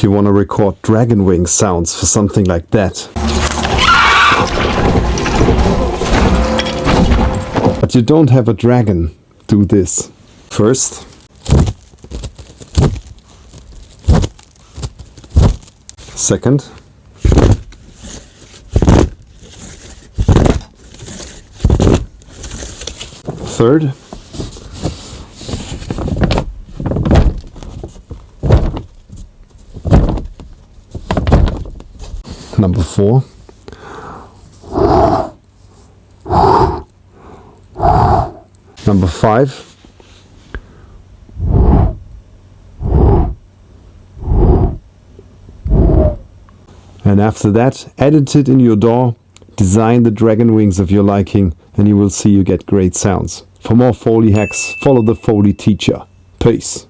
if you want to record dragon wing sounds for something like that. But you don't have a dragon, do this. First, second, third, number 4, number 5, and after that, edit it in your DAW, design the dragon wings of your liking, and you will see you get great sounds. For more Foley hacks, follow the Foley teacher. Peace.